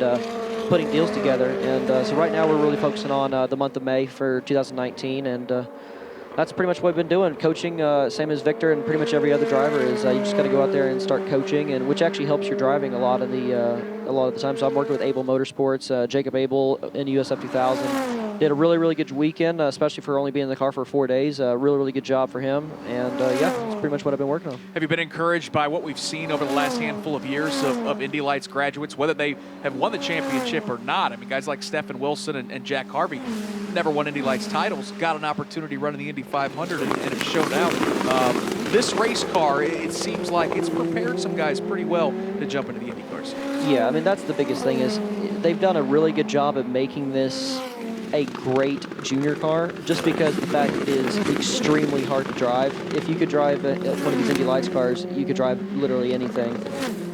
putting deals together. And so right now we're really focusing on the month of May for 2019, and that's pretty much what we've been doing. Coaching, same as Victor and pretty much every other driver, is you just got to go out there and start coaching, and which actually helps your driving a lot of the time. So I'm working with Abel Motorsports, Jacob Abel in USF 2000. Did a really good weekend, especially for only being in the car for 4 days. Really good job for him, and yeah, that's pretty much what I've been working on. Have you been encouraged by what we've seen over the last handful of years of Indy Lights graduates, whether they have won the championship or not? I mean, guys like Stephen Wilson and Jack Harvey never won Indy Lights titles, got an opportunity running the Indy 500 and have shown out. This race car, it seems like it's prepared some guys pretty well to jump into the Indy cars. Yeah, I mean, that's the biggest thing, is they've done a really good job of making this a great junior car, just because the fact it is extremely hard to drive. If you could drive one of these Indy Lights cars, you could drive literally anything.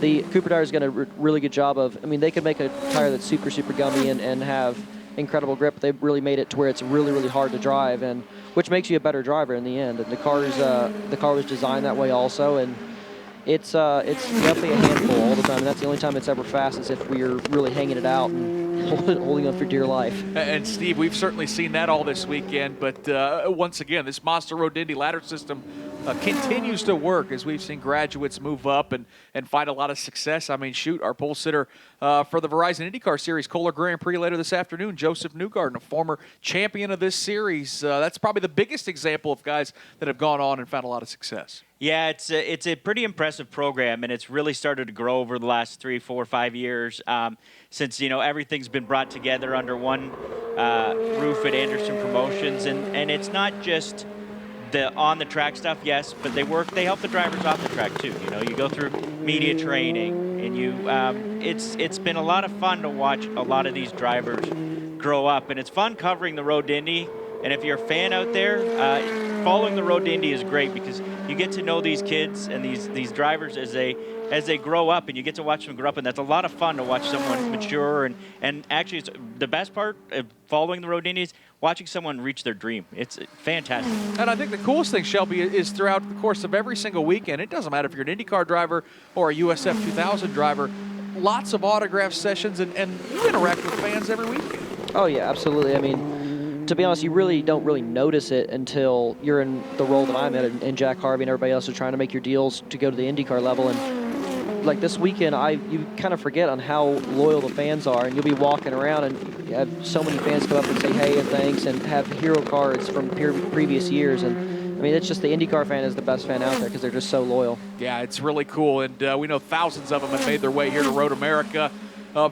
The Cooper Tire has done a really good job of, I mean, they could make a tire that's super gummy and have incredible grip, but they really made it to where it's really hard to drive, and which makes you a better driver in the end. And the car was designed that way also, and it's definitely a handful all the time, and that's the only time it's ever fast, is if we're really hanging it out and holding on for dear life. And Steve, we've certainly seen that all this weekend, but once again, this Mazda Road Indy ladder system continues to work as we've seen graduates move up and find a lot of success. I mean, shoot, our pole sitter for the Verizon IndyCar Series Kohler Grand Prix later this afternoon, Joseph Newgarden, a former champion of this series. That's probably the biggest example of guys that have gone on and found a lot of success. Yeah, it's a pretty impressive program, and it's really started to grow over the last 3, 4, 5 years since, everything's been brought together under one roof at Anderson Promotions, and it's not just the on-the-track stuff, yes, but they help the drivers off the track too. You go through media training, and it's been a lot of fun to watch a lot of these drivers grow up, and it's fun covering the Road to Indy. And if you're a fan out there, following the Road to Indy is great, because you get to know these kids and these drivers as they grow up, and you get to watch them grow up, and that's a lot of fun to watch someone mature. And actually, it's the best part of following the Road to Indy is watching someone reach their dream. It's fantastic. And I think the coolest thing, Shelby, is throughout the course of every single weekend, it doesn't matter if you're an IndyCar driver or a USF 2000 driver, lots of autograph sessions, and you interact with fans every weekend. Oh yeah, absolutely. I mean, to be honest, you really don't notice it until you're in the role that I'm in, and Jack Harvey and everybody else are trying to make your deals to go to the IndyCar level. And like this weekend, you kind of forget on how loyal the fans are, and you'll be walking around and you have so many fans come up and say hey and thanks and have hero cards from previous years. And I mean, it's just the IndyCar fan is the best fan out there because they're just so loyal. Yeah, it's really cool, and we know thousands of them have made their way here to Road America.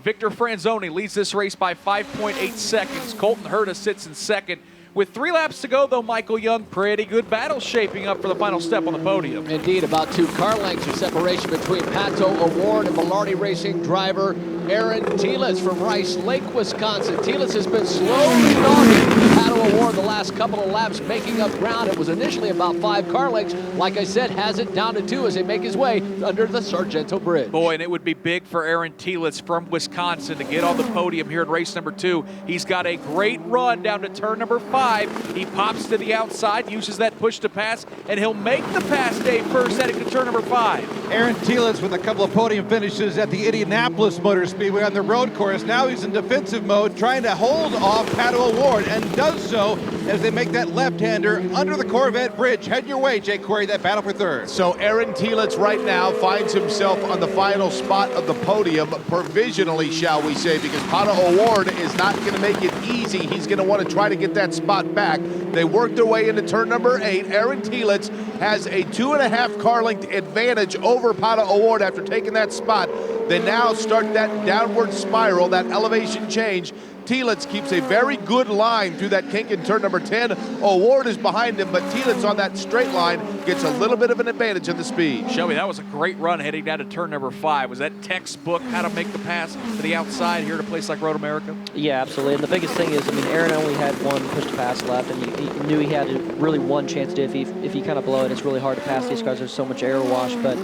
Victor Franzoni leads this race by 5.8 seconds. Colton Herta sits in second. With 3 laps to go, though, Michael Young, pretty good battle shaping up for the final step on the podium. Indeed, about 2 car lengths of separation between Pato O'Ward and Velarde Racing driver Aaron Telitz from Rice Lake, Wisconsin. Telitz has been slowly dogging Pato O'Ward the last couple of laps, making up ground. It was initially about 5 car lengths. Like I said, has it down to 2 as they make his way under the Sargento Bridge. Boy, and it would be big for Aaron Telitz from Wisconsin to get on the podium here in race number 2. He's got a great run down to turn number 5. He pops to the outside, uses that push to pass, and he'll make the pass Dave first heading to turn number 5. Aaron Telitz with a couple of podium finishes at the Indianapolis Motor Speedway on the road course. Now he's in defensive mode, trying to hold off Pato O'Ward, and does so as they make that left-hander under the Corvette Bridge. Head your way, Jake Query, that battle for third. So Aaron Telitz right now finds himself on the final spot of the podium, provisionally, shall we say, because Pato O'Ward is not going to make it easy. He's going to want to try to get that spot back. They work their way into turn number 8. Aaron Telitz has a 2.5 car length advantage over Pato O'Ward after taking that spot. They now start that downward spiral, that elevation change. Telitz keeps a very good line through that kink in turn number 10. O'Ward is behind him, but Telitz on that straight line gets a little bit of an advantage in the speed. Shelby, that was a great run heading down to turn number 5. Was that textbook how to make the pass to the outside here at a place like Road America? Yeah, absolutely. And the biggest thing is, I mean, Aaron only had 1 push to pass left, and he knew he had really 1 chance to. If he kind of blow it, it's really hard to pass these cars. There's so much air wash. But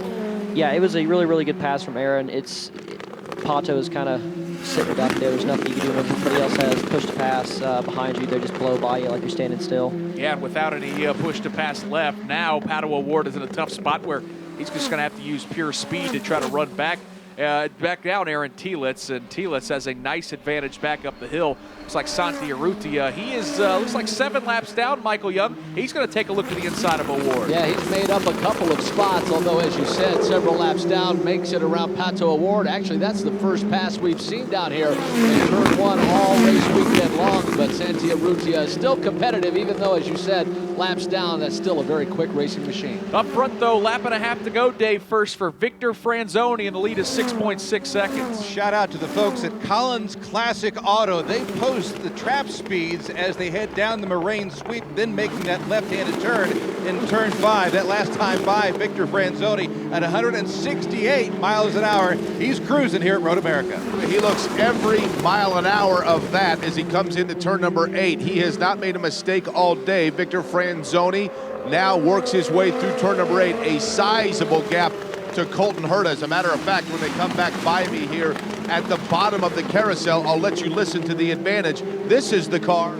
yeah, it was a really, really good pass from Aaron. Pato is kind of sitting up there. There's nothing you can do when somebody else has push to pass behind you. They just blow by you like you're standing still. Yeah, and without any push to pass left, now Pato O'Ward is in a tough spot where he's just going to have to use pure speed to try to run back down Aaron Telitz, and Telitz has a nice advantage back up the hill. Looks like Santi Urrutia. He is looks like 7 laps down, Michael Young. He's going to take a look to the inside of O'Ward. Yeah, he's made up a couple of spots, although, as you said, several laps down, makes it around Pato O'Ward. Actually, that's the first pass we've seen down here in turn 1 all race weekend long, but Santi Urrutia is still competitive, even though, as you said, laps down, that's still a very quick racing machine. Up front, though, lap and a half to go, Dave, first for Victor Franzoni, and the lead is 6.6 seconds. Shout out to the folks at Collins Classic Auto. They post the trap speeds as they head down the Moraine sweep, then making that left-handed turn in turn 5. That last time by Victor Franzoni at 168 miles an hour. He's cruising here at Road America. He looks every mile an hour of that as he comes into turn number 8. He has not made a mistake all day. Victor Franzoni now works his way through turn number 8, a sizable gap to Colton Herta. As a matter of fact, when they come back by me here at the bottom of the carousel, I'll let you listen to the advantage. This is the car.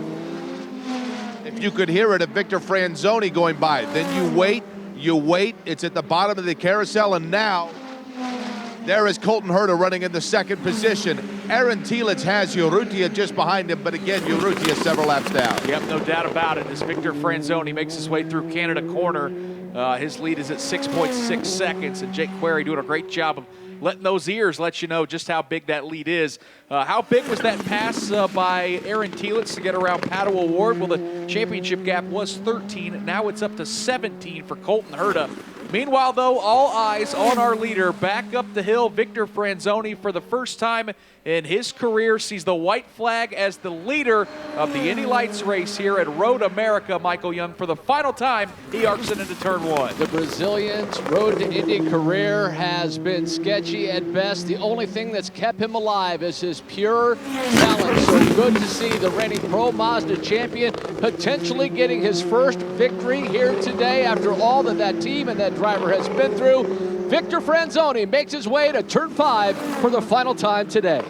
If you could hear it of Victor Franzoni going by, then you wait, it's at the bottom of the carousel, and now there is Colton Herta running in the 2nd position. Aaron Telitz has Urrutia just behind him, but again, Urrutia several laps down. Yep, no doubt about it. As Victor Franzoni makes his way through Canada Corner, his lead is at 6.6 seconds, and Jake Query doing a great job of letting those ears let you know just how big that lead is. How big was that pass by Aaron Telitz to get around Pato O'Ward? Well, the championship gap was 13. Now it's up to 17 for Colton Herta. Meanwhile, though, all eyes on our leader. Back up the hill, Victor Franzoni, for the first time in his career, sees the white flag as the leader of the Indy Lights race here at Road America. Michael Young, for the final time, he arcs it into turn 1. The Brazilian's road to Indy career has been sketchy at best. The only thing that's kept him alive is his pure talent. So good to see the reigning Pro Mazda champion potentially getting his first victory here today after all that team and that driver has been through. Victor Franzoni makes his way to turn 5 for the final time today.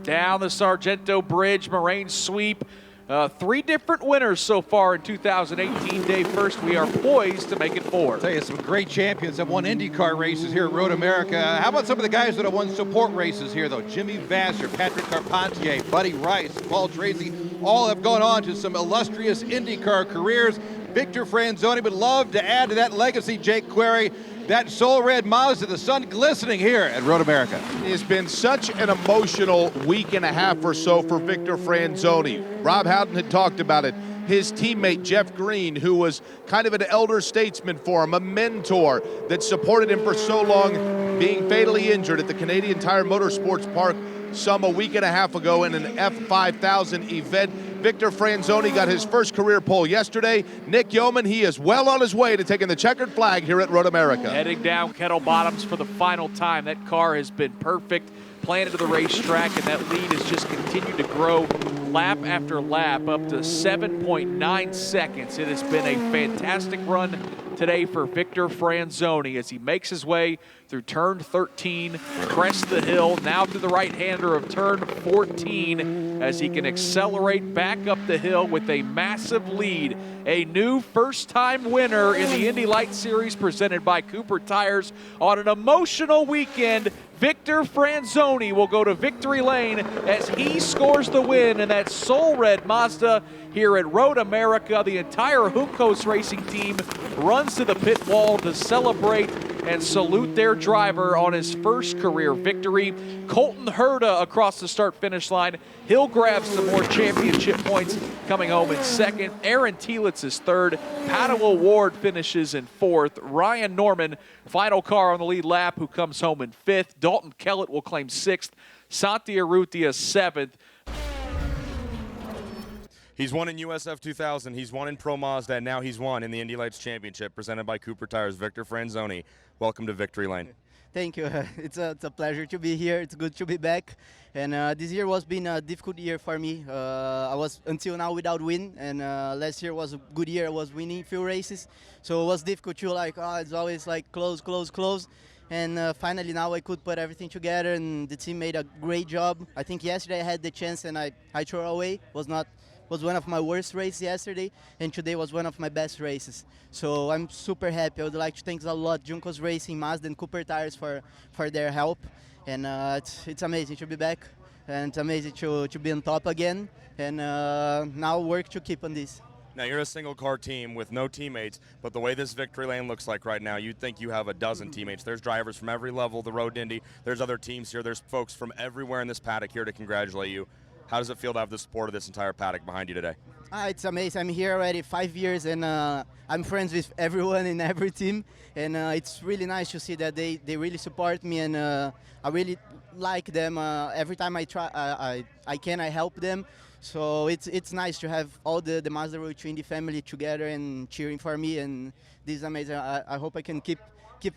Down the Sargento Bridge, Moraine sweep. 3 different winners so far in 2018. Day first, we are poised to make it 4. I'll tell you, some great champions have won IndyCar races here at Road America. How about some of the guys that have won support races here, though? Jimmy Vasser, Patrick Carpentier, Buddy Rice, Paul Tracy, all have gone on to some illustrious IndyCar careers. Victor Franzoni would love to add to that legacy, Jake Query. That Soul Red Mazda, the sun glistening here at Road America. It's been such an emotional week and a half or so for Victor Franzoni. Rob Howden had talked about it. His teammate, Jeff Green, who was kind of an elder statesman for him, a mentor that supported him for so long, being fatally injured at the Canadian Tire Motorsports Park a week and a half ago in an F5000 event. Victor Franzoni got his first career pole yesterday. Nick Yeoman, he is well on his way to taking the checkered flag here at Road America. Heading down Kettle Bottoms for the final time. That car has been perfect, planted to the racetrack, and that lead has just continued to grow lap after lap up to 7.9 seconds. It has been a fantastic run today for Victor Franzoni as he makes his way through turn 13, crest the hill, now to the right-hander of turn 14 as he can accelerate back up the hill with a massive lead. A new first-time winner in the Indy Light Series presented by Cooper Tires on an emotional weekend. Victor Franzoni will go to victory lane as he scores the win in that Soul Red Mazda here at Road America. The entire Juncos Racing team runs to the pit wall to celebrate and salute their driver on his first career victory. Colton Herta across the start-finish line. He'll grab some more championship points coming home in second. Aaron Telitz is third. Paddle Ward finishes in fourth. Ryan Norman, final car on the lead lap, who comes home in fifth. Dalton Kellett will claim sixth. Santi Urrutia seventh. He's won in USF 2000, he's won in Pro Mazda, and now he's won in the Indy Lights Championship presented by Cooper Tires. Victor Franzoni, welcome to Victory Lane. Thank you. It's a pleasure to be here. It's good to be back. And this year was been a difficult year for me. I was until now without win, and last year was a good year. I was winning few races, so it was difficult to it's always like close. And finally now I could put everything together, and the team made a great job. I think yesterday I had the chance and I threw away. Was one of my worst races yesterday, and today was one of my best races. So I'm super happy. I would like to thank a lot Juncos Racing, Mazda, and Cooper Tires for their help. And it's amazing to be back, and it's amazing to be on top again. And now work to keep on this. Now you're a single car team with no teammates, but the way this victory lane looks like right now, you'd think you have a dozen teammates. There's drivers from every level of the road to Indy. There's other teams here. There's folks from everywhere in this paddock here to congratulate you. How does it feel to have the support of this entire paddock behind you today? It's amazing. I'm here already 5 years, and I'm friends with everyone in every team. And it's really nice to see that they really support me, and I really like them. Every time I try, I help them. So it's nice to have all the Mazda Road to Indy family together and cheering for me. And this is amazing. I hope I can keep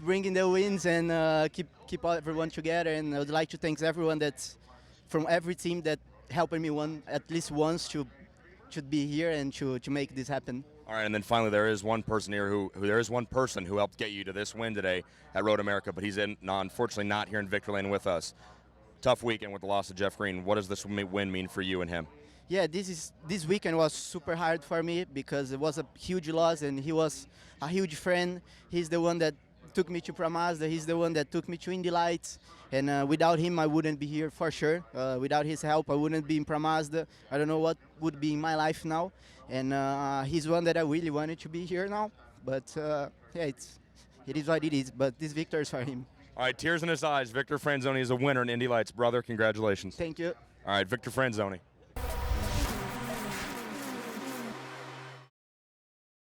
bringing the wins and keep everyone together. And I would like to thank everyone that's from every team that helping me at least once to be here and to make this happen. All right, and then finally there is one person here who helped get you to this win today at Road America, but he's unfortunately not here in Victory Lane with us. Tough weekend with the loss of Jeff Green. What does this win mean for you and him? Yeah, this weekend was super hard for me because it was a huge loss, and he was a huge friend. He's the one that took me to Pro Mazda. He's the one that took me to Indy Lights. And without him, I wouldn't be here for sure. Without his help, I wouldn't be in Pro Mazda. I don't know what would be in my life now. And he's one that I really wanted to be here now. But yeah, it is what it is. But this victory is for him. All right, tears in his eyes. Victor Franzoni is a winner in Indy Lights. Brother, congratulations. Thank you. All right, Victor Franzoni.